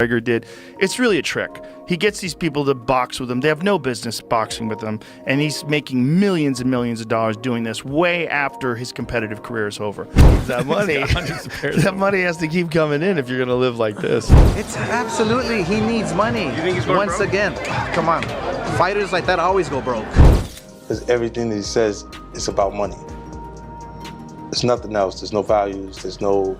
McGregor did. It's really a trick. He gets these people to box with him. They have no business boxing with him, and he's making millions and millions of dollars doing this way after his competitive career is over. That money has to keep coming in if you're going to live like this. It's absolutely, he needs money. You think he's going Once broke? Again, come on. Fighters like that always go broke. Because everything that he says is about money. There's nothing else. There's no values. There's no...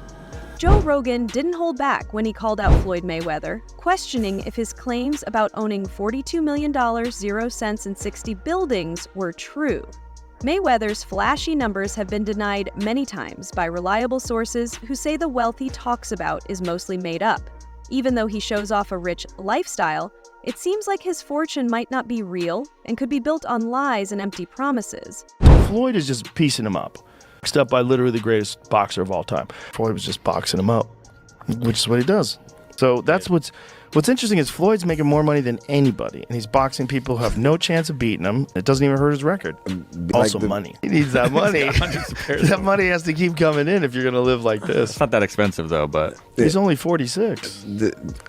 Joe Rogan didn't hold back when he called out Floyd Mayweather, questioning if his claims about owning $42 million, 0 cents, and 60 buildings were true. Mayweather's flashy numbers have been denied many times by reliable sources who say the wealth he talks about is mostly made up. Even though he shows off a rich lifestyle, it seems like his fortune might not be real and could be built on lies and empty promises. Floyd is just piecing him up. Up by literally the greatest boxer of all time. Floyd was just boxing him up, which is what he does. So that's what's interesting is Floyd's making more money than anybody, and he's boxing people who have no chance of beating him. It doesn't even hurt his record. Also, money. He needs that money. That money has to keep coming in if you're going to live like this. It's not that expensive though, but he's only 46.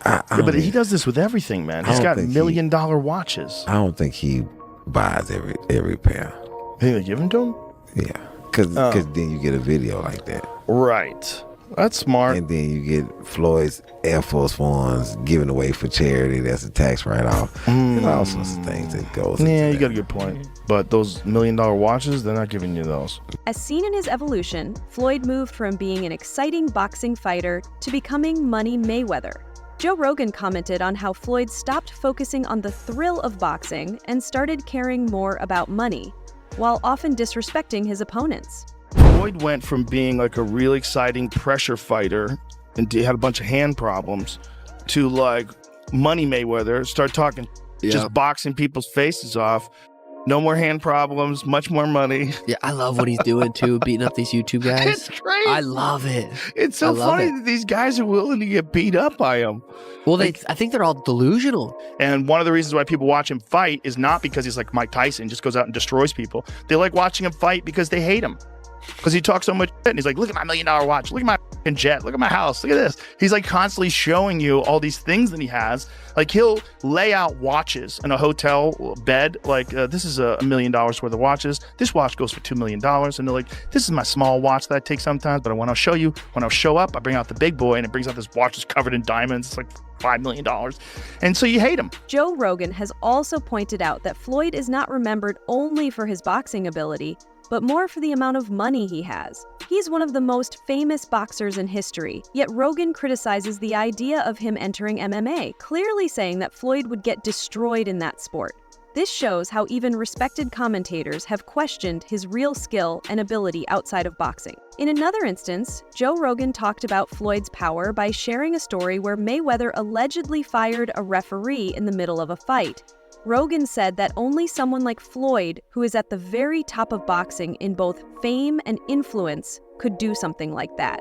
But he does this with everything, man. He's got $1 million watches. I don't think he buys every pair. You think they give them to him? Yeah. Because then you get a video like that. Right. That's smart. And then you get Floyd's Air Force Ones given away for charity. That's a tax write-off. There's all sorts of things that goes into Yeah, you that. got a good point. But those $1 million watches, they're not giving you those. As seen in his evolution, Floyd moved from being an exciting boxing fighter to becoming Money Mayweather. Joe Rogan commented on how Floyd stopped focusing on the thrill of boxing and started caring more about money, while often disrespecting his opponents. Floyd went from being like a real exciting pressure fighter and he had a bunch of hand problems to like Money Mayweather, start talking, just boxing people's faces off. No more hand problems, much more money. Yeah, I love what he's doing too, beating up these YouTube guys. It's great. I love it. It's so funny that these guys are willing to get beat up by him. Well, I think they're all delusional. And one of the reasons why people watch him fight is not because he's like Mike Tyson, just goes out and destroys people. They like watching him fight because they hate him. Because he talks so much shit and he's like, look at my $1 million watch, look at my jet, look at my house, look at this. He's like constantly showing you all these things that he has. Like he'll lay out watches in a hotel bed, like this is $1 million worth of watches. This watch goes for $2 million. And they're like, this is my small watch that I take sometimes, but when I'll show you, when I'll show up, I bring out the big boy and it brings out this watch that's covered in diamonds. It's like $5 million. And so you hate him. Joe Rogan has also pointed out that Floyd is not remembered only for his boxing ability, but more for the amount of money he has. He's one of the most famous boxers in history, yet Rogan criticizes the idea of him entering MMA, clearly saying that Floyd would get destroyed in that sport. This shows how even respected commentators have questioned his real skill and ability outside of boxing. In another instance, Joe Rogan talked about Floyd's power by sharing a story where Mayweather allegedly fired a referee in the middle of a fight. Rogan said that only someone like Floyd, who is at the very top of boxing in both fame and influence, could do something like that.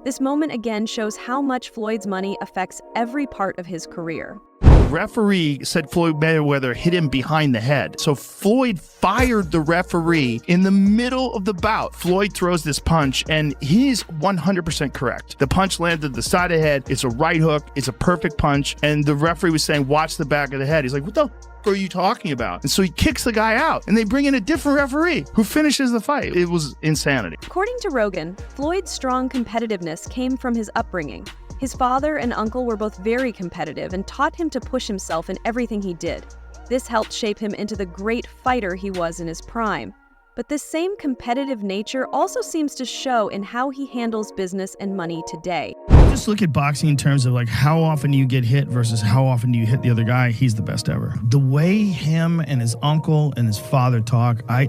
This moment again shows how much Floyd's money affects every part of his career. The referee said Floyd Mayweather hit him behind the head. So Floyd fired the referee in the middle of the bout. Floyd throws this punch and he's 100% correct. The punch landed the side of the head. It's a right hook. It's a perfect punch. And the referee was saying, watch the back of the head. He's like, what the are you talking about? And so he kicks the guy out and they bring in a different referee who finishes the fight. It was insanity. According to Rogan, Floyd's strong competitiveness came from his upbringing. His father and uncle were both very competitive and taught him to push himself in everything he did. This helped shape him into the great fighter he was in his prime. But this same competitive nature also seems to show in how he handles business and money today. Just look at boxing in terms of like how often you get hit versus how often do you hit the other guy. He's the best ever. The way him and his uncle and his father talk, I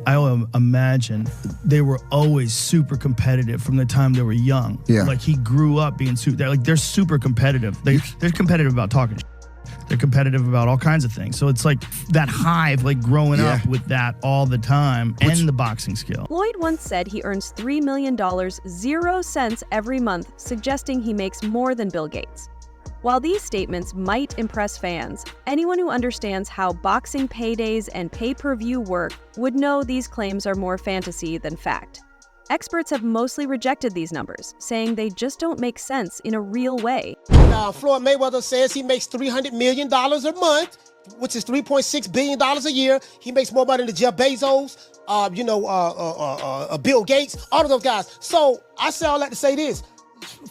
imagine they were always super competitive from the time they were young. Yeah. Like he grew up being they're super competitive. They're competitive about talking. They're competitive about all kinds of things. So it's like that hive, like growing up with that all the time and the boxing skill. Floyd once said he earns $3 million, 0 cents every month, suggesting he makes more than Bill Gates. While these statements might impress fans, anyone who understands how boxing paydays and pay-per-view work would know these claims are more fantasy than fact. Experts have mostly rejected these numbers, saying they just don't make sense in a real way. Floyd Mayweather says he makes $300 million a month, which is $3.6 billion a year. He makes more money than Jeff Bezos, Bill Gates, all of those guys. So I say all that to say this.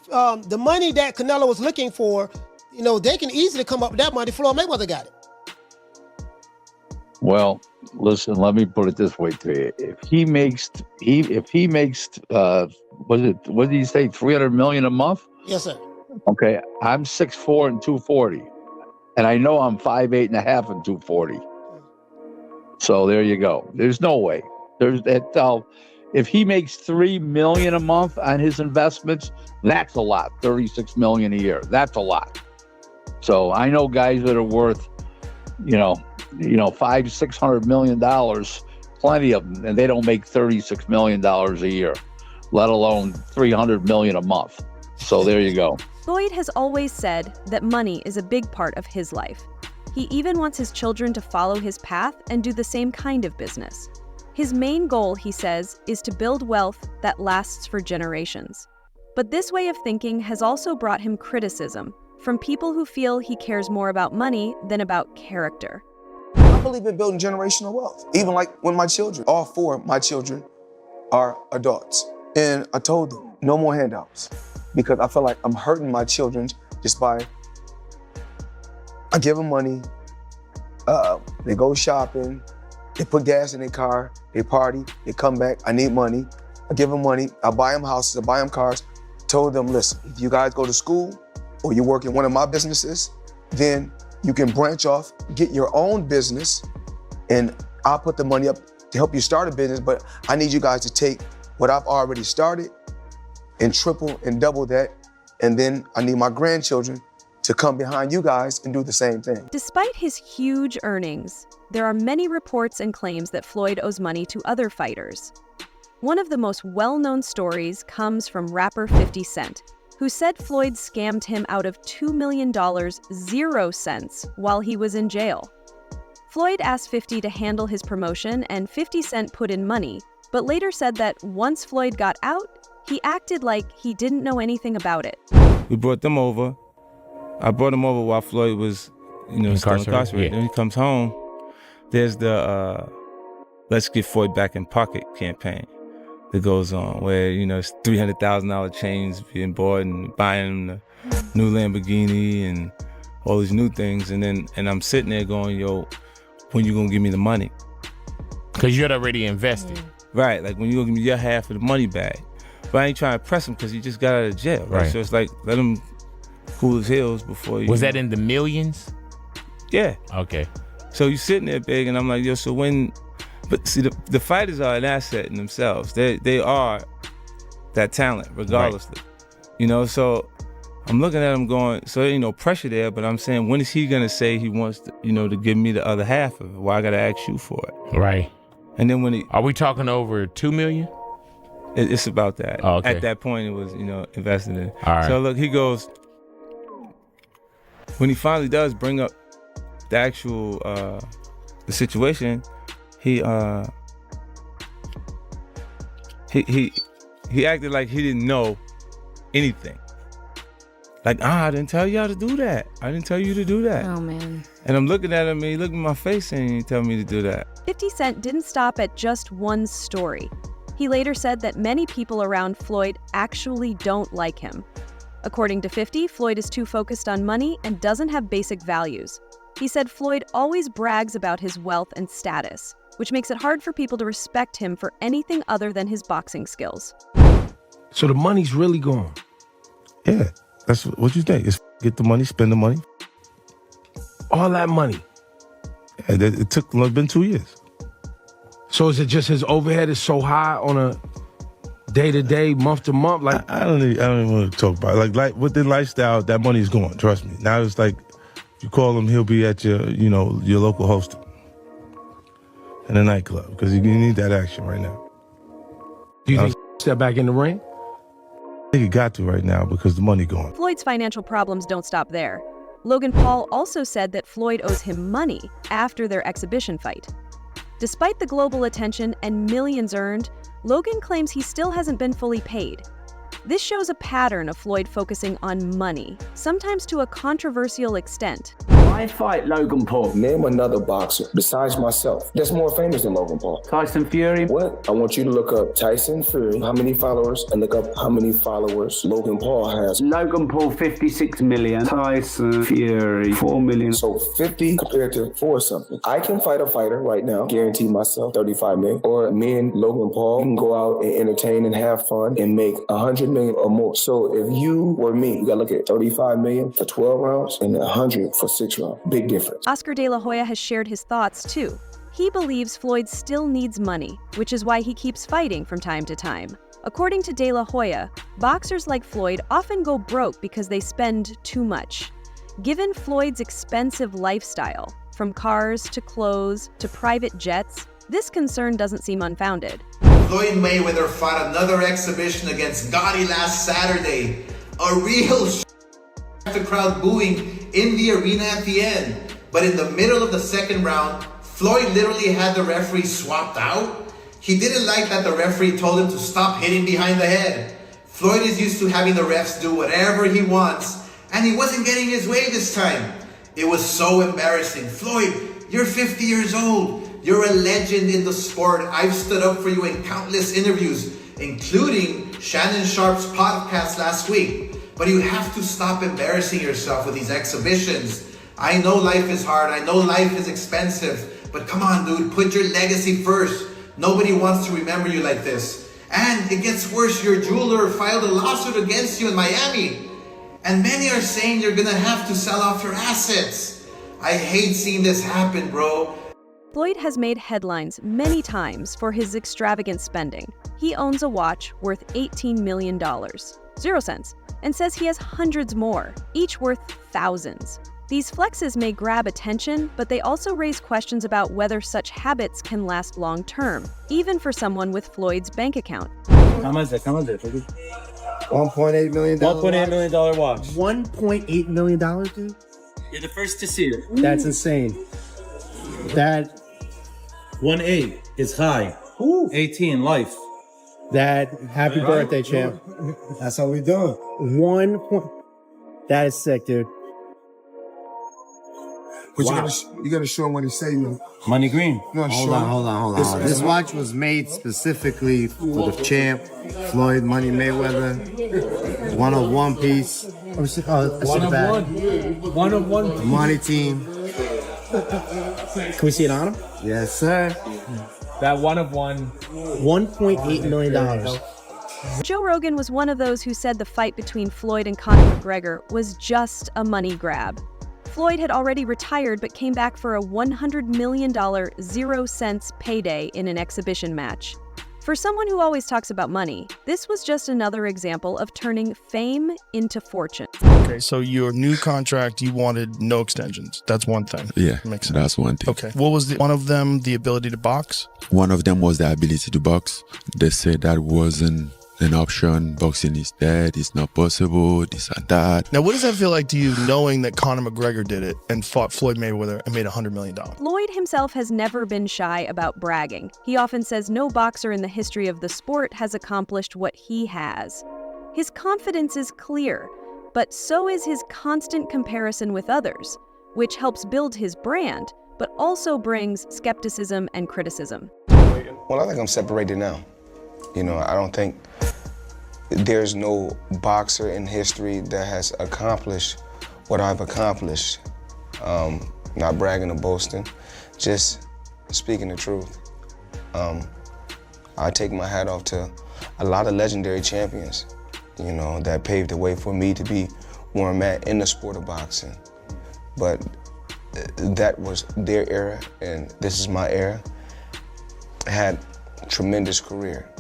The money that Canelo was looking for, they can easily come up with that money. Floyd Mayweather got it. Well, listen, let me put it this way to you. If he makes, what did he say, 300 million a month? Yes, sir. Okay, I'm 6'4" and 240. And I know I'm 5'8" and a half and 240. So there you go. There's no way. There's that. If he makes $3 million a month on his investments, that's a lot. $36 million a year. That's a lot. So I know guys that are worth, $500-600 million, plenty of them, and they don't make $36 million a year, let alone $300 million a month. So there you go. Floyd has always said that money is a big part of his life. He even wants his children to follow his path and do the same kind of business. His main goal, he says, is to build wealth that lasts for generations. But this way of thinking has also brought him criticism from people who feel he cares more about money than about character. I believe in building generational wealth. Even like when my children, all 4 of my children are adults. And I told them, no more handouts. Because I feel like I'm hurting my children just by, I give them money, they go shopping, they put gas in their car, they party, they come back, I need money. I give them money, I buy them houses, I buy them cars. Told them, listen, if you guys go to school or you work in one of my businesses, then you can branch off, get your own business, and I'll put the money up to help you start a business, but I need you guys to take what I've already started and triple and double that, and then I need my grandchildren to come behind you guys and do the same thing. Despite his huge earnings, there are many reports and claims that Floyd owes money to other fighters. One of the most well-known stories comes from rapper 50 Cent, who said Floyd scammed him out of $2 million, 0 cents, while he was in jail. Floyd asked 50 to handle his promotion, and 50 Cent put in money, but later said that once Floyd got out, he acted like he didn't know anything about it. We brought them over. I brought him over while Floyd was, still incarcerated. Yeah. Then he comes home. There's the Let's Get Floyd Back in Pocket campaign that goes on, where, it's $300,000 chains being bought and buying the new Lamborghini and all these new things. And I'm sitting there going, yo, when you gonna give me the money? Because you had already invested. Right, like when you gonna give me your half of the money back. But I ain't trying to press him because he just got out of jail, right? So it's like, let him cool his heels before you. Was that in the millions? Yeah. Okay. So you sitting there big, and I'm like, yo, so when, but see, the fighters are an asset in themselves. They are that talent, regardlessly. Right. So I'm looking at him going, so there ain't no pressure there, but I'm saying, when is he gonna say he wants to, to give me the other half of it? Why I gotta ask you for it? Right. And then when are we talking over $2 million? It's about that. Oh, okay. At that point, it was, invested in. All right. So look, he goes, when he finally does bring up the actual, the situation, he acted like he didn't know anything. Like, I didn't tell y'all to do that. I didn't tell you to do that. Oh, man. And I'm looking at him, and he looked in my face and he told me to do that. 50 Cent didn't stop at just one story. He later said that many people around Floyd actually don't like him. According to 50, Floyd is too focused on money and doesn't have basic values. He said Floyd always brags about his wealth and status, which makes it hard for people to respect him for anything other than his boxing skills. So the money's really gone? Yeah, that's what you think. Is get the money, spend the money. All that money? Yeah, it's been 2 years. So is it just his overhead is so high on a day-to-day, month-to-month? Like I don't even want to talk about it. Like with the lifestyle, that money's gone, trust me. Now it's like, if you call him, he'll be at your local host in a nightclub, because you need that action right now. Do you think step back in the ring? I think he got to right now because the money gone. Floyd's financial problems don't stop there. Logan Paul also said that Floyd owes him money after their exhibition fight. Despite the global attention and millions earned, Logan claims he still hasn't been fully paid. This shows a pattern of Floyd focusing on money, sometimes to a controversial extent. Why fight Logan Paul? Name another boxer besides myself that's more famous than Logan Paul. Tyson Fury? What? I want you to look up Tyson Fury, how many followers, and look up how many followers Logan Paul has. Logan Paul, 56 million. Tyson Fury, 4 million. So 50 compared to 4 something. I can fight a fighter right now, guarantee myself 35 million. Or me and Logan Paul can go out and entertain and have fun and make 100 million or more. So if you were me, you gotta look at 35 million for 12 rounds and 100 for 6 rounds. Big difference. Oscar De La Hoya has shared his thoughts too. He believes Floyd still needs money, which is why he keeps fighting from time to time. According to De La Hoya, boxers like Floyd often go broke because they spend too much. Given Floyd's expensive lifestyle, from cars to clothes to private jets, this concern doesn't seem unfounded. Floyd Mayweather fought another exhibition against Gotti last Saturday. A real the crowd booing in the arena at the end. But in the middle of the second round, Floyd literally had the referee swapped out. He didn't like that the referee told him to stop hitting behind the head. Floyd is used to having the refs do whatever he wants, and he wasn't getting his way this time. It was so embarrassing. Floyd, you're 50 years old. You're a legend in the sport. I've stood up for you in countless interviews, including Shannon Sharp's podcast last week. But you have to stop embarrassing yourself with these exhibitions. I know life is hard. I know life is expensive. But come on, dude, put your legacy first. Nobody wants to remember you like this. And it gets worse. Your jeweler filed a lawsuit against you in Miami. And many are saying you're gonna have to sell off your assets. I hate seeing this happen, bro. Floyd has made headlines many times for his extravagant spending. He owns a watch worth $18 million, 0 cents, and says he has hundreds more, each worth thousands. These flexes may grab attention, but they also raise questions about whether such habits can last long term, even for someone with Floyd's bank account. How much is it? $1.8 million. $1.8 million watch. $1.8 million, dude? You're the first to see it. That's insane. That 1.8 is high. 18 life. Happy birthday, champ. That's how we doing. That is sick, dude. But you gotta show him what he say, man. Money green. Hold on. This watch was made specifically for the champ, Floyd Money Mayweather. 101 piece. One of one. Money team. Can we see it on him? Yes, sir. That one of one. $1.8 million. Joe Rogan was one of those who said the fight between Floyd and Conor McGregor was just a money grab. Floyd had already retired but came back for a $100 million 0 cents payday in an exhibition match. For someone who always talks about money, this was just another example of turning fame into fortune. Okay, so your new contract, you wanted no extensions. That's one thing. Yeah, makes sense. That's one thing. Okay, what was one of them? The ability to box? One of them was the ability to box. They said that wasn't an option. Boxing is dead. It's not possible. This and that. Now, what does that feel like to you, knowing that Conor McGregor did it and fought Floyd Mayweather and made $100 million? Floyd himself has never been shy about bragging. He often says no boxer in the history of the sport has accomplished what he has. His confidence is clear, but so is his constant comparison with others, which helps build his brand, but also brings skepticism and criticism. Well, I think I'm separated now. You know, I don't think there's no boxer in history that has accomplished what I've accomplished. Not bragging or boasting, just speaking the truth. I take my hat off to a lot of legendary champions, you know, that paved the way for me to be where I'm at in the sport of boxing. But that was their era, and this is my era. I had a tremendous career.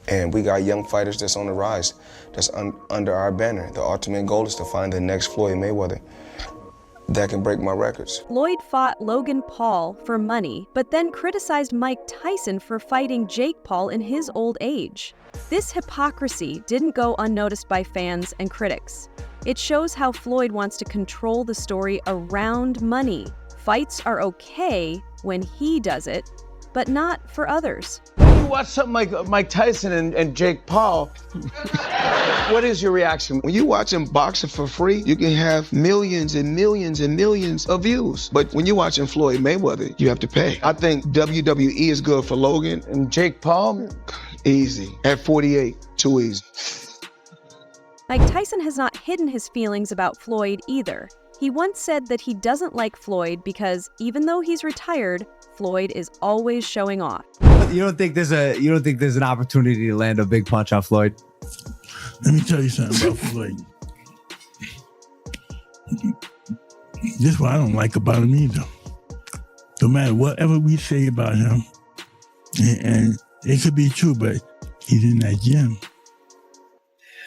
And we got young fighters that's on the rise, that's under our banner. The ultimate goal is to find the next Floyd Mayweather that can break my records. Floyd fought Logan Paul for money, but then criticized Mike Tyson for fighting Jake Paul in his old age. This hypocrisy didn't go unnoticed by fans and critics. It shows how Floyd wants to control the story around money, Fights are okay when he does it, but not for others. When you watch something like Mike Tyson and Jake Paul, what is your reaction? When you watching boxing for free, you can have millions and millions and millions of views. But when you're watching Floyd Mayweather, you have to pay. I think WWE is good for Logan, and Jake Paul, easy. At 48, too easy. Mike Tyson has not hidden his feelings about Floyd either. He once said that he doesn't like Floyd because even though he's retired, Floyd is always showing off. You don't think there's an opportunity to land a big punch on Floyd? Let me tell you something about Floyd. This is what I don't like about him either. No matter whatever we say about him, and it could be true, but he's in that gym.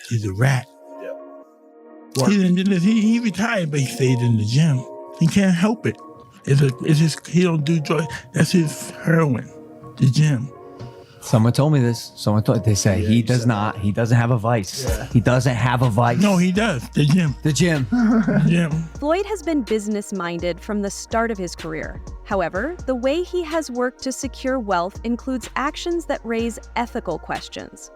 He's a rat. He retired, but he stayed in the gym. He can't help it. He don't do drugs. That's his heroin, the gym. Someone told me this. They say he doesn't have a vice. Yeah. He doesn't have a vice. No, he does. The gym. The gym. The gym. Floyd has been business-minded from the start of his career. However, the way he has worked to secure wealth includes actions that raise ethical questions.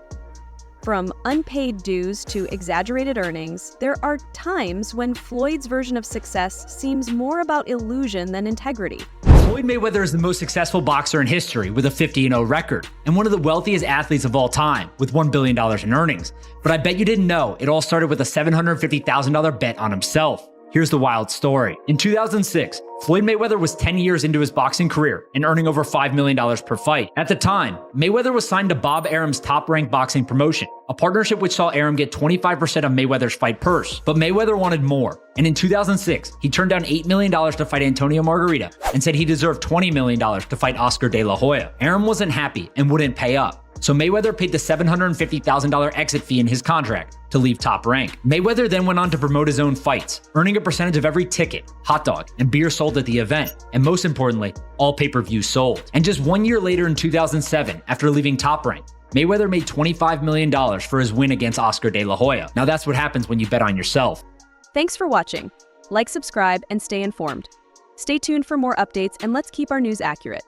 From unpaid dues to exaggerated earnings, there are times when Floyd's version of success seems more about illusion than integrity. Floyd Mayweather is the most successful boxer in history with a 50-0 record, and one of the wealthiest athletes of all time with $1 billion in earnings. But I bet you didn't know it all started with a $750,000 bet on himself. Here's the wild story. In 2006, Floyd Mayweather was 10 years into his boxing career and earning over $5 million per fight. At the time, Mayweather was signed to Bob Arum's Top-Rank Boxing promotion, a partnership which saw Arum get 25% of Mayweather's fight purse. But Mayweather wanted more, and in 2006, he turned down $8 million to fight Antonio Margarita and said he deserved $20 million to fight Oscar De La Hoya. Arum wasn't happy and wouldn't pay up. So Mayweather paid the $750,000 exit fee in his contract to leave Top Rank. Mayweather then went on to promote his own fights, earning a percentage of every ticket, hot dog, and beer sold at the event, and most importantly, all pay-per-views sold. And just 1 year later in 2007, after leaving Top Rank, Mayweather made $25 million for his win against Oscar De La Hoya. Now that's what happens when you bet on yourself. Thanks for watching. Like, subscribe, and stay informed. Stay tuned for more updates, and let's keep our news accurate.